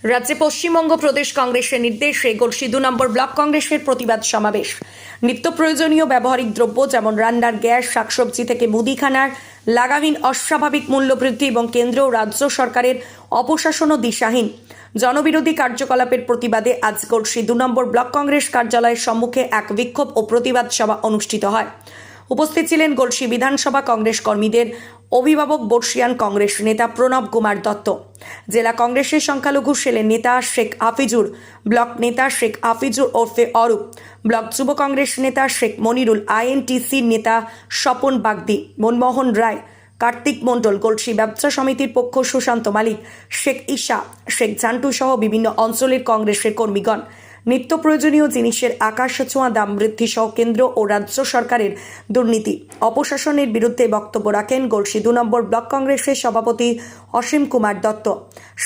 রাজ্যে পশ্চিমবঙ্গ প্রদেশ কংগ্রেসের নির্দেশে গলসি 2 নম্বর ব্লক কংগ্রেসের প্রতিবাদ সমাবেশ। নিত্য প্রয়োজনীয় ব্যবহারিক দ্রব্য যেমন রান্নার গ্যাস, শাকসবজি থেকে মুদিখানার লাগামহীন অস্বাভাবিক মূল্যবৃদ্ধি এবং কেন্দ্র ও রাজ্য সরকারের অপশাসন ও দিশাহীন জনবিরোধী কার্যকলাপের প্রতিবাদে আজ গলসি 2 নম্বর ব্লক কংগ্রেস কার্যালয়ের সম্মুখে এক বিক্ষোভ ও প্রতিবাদ সভা অনুষ্ঠিত হয়। উপস্থিত ছিলেন গলসি বিধানসভা কংগ্রেস কর্মীদের অভিভাবক বর্ষিয়ান কংগ্রেস নেতা প্রণব কুমার দত্ত, জেলা কংগ্রেসের সংখ্যালঘু সেলের নেতা শেখ হাফিজুর, ব্লক নেতা শেখ হাফিজুর ওরফে অরূপ, ব্লক যুব কংগ্রেস নেতা শেখ মনিরুল, আইএনটিসির নেতা স্বপন বাগদি, মনমোহন রায়, কার্তিক মণ্ডল, গলসি ব্যবসা সমিতির পক্ষ সুশান্ত মালিক, শেখ ঈশা, শেখ জান্টু সহ বিভিন্ন অঞ্চলের কংগ্রেসের কর্মীগণ নিত্য প্রয়োজনীয় জিনিসের আকাশ ছোঁয়া দাম বৃদ্ধি সহ কেন্দ্র ও রাজ্য সরকারের দুর্নীতি অপশাসনের বিরুদ্ধে বক্তব্য রাখেন গলসি 2 নম্বর ব্লক কংগ্রেসের সভাপতি অসীম কুমার দত্ত।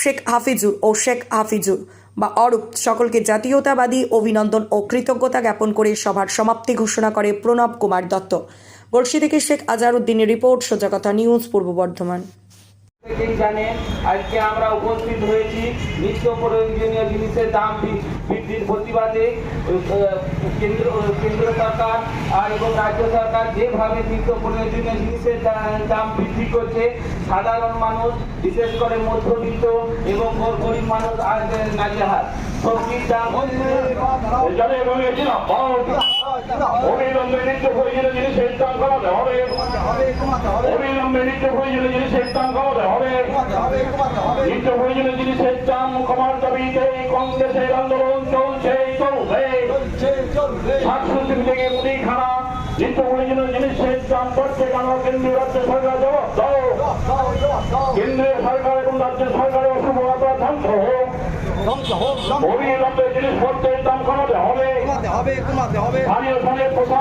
শেখ হাফিজুর ও শেখ হাফিজুর বা অরূপ সকলকে জাতীয়তাবাদী অভিনন্দন ও কৃতজ্ঞতা জ্ঞাপন করে সভার সমাপ্তি ঘোষণা করে প্রণব কুমার দত্ত। গলসি থেকে শেখ আজহারউদ্দিনের রিপোর্ট, সোজা কথা নিউজ, পূর্ব বর্ধমান। জানেন আজকে আমরা উপস্থিত হয়েছি নিত্য প্রয়োজনীয় জিনিসের দাম বৃদ্ধির প্রতিবাদে। কেন্দ্র সরকার আর এবং রাজ্য সরকার যেভাবে নিত্য প্রয়োজনীয় জিনিসের দাম বৃদ্ধি করছে, সাধারণ মানুষ বিশেষ করে মধ্যবিত্ত এবং গরিব মানুষ আজ নাজেহাল। সবজির দাম অবিলম্বে নিত্য প্রয়োজনীয় জিনিসের দাম কমাতে হবে, অবিলম্বে নিত্য প্রয়োজনীয় জিনিসের দাম কমাতে হবে, নিত্য প্রয়োজনীয় জিনিসের দাম কমার দাবিতে কংগ্রেসের আন্দোলন চলছে, শাকসবজি থেকে মুদিখানা নিত্য প্রয়োজনীয় জিনিসের দাম বাড়ছে কেন? কেন্দ্রীয় রাজ্য সরকার জবাব দাও। কেন্দ্রীয় সরকার এবং রাজ্য সরকারের অশুভতা ধ্বংস হোক। অবিলম্বে জিনিসপত্রের দাম কমাতে হবে। স্থানীয় পোশাক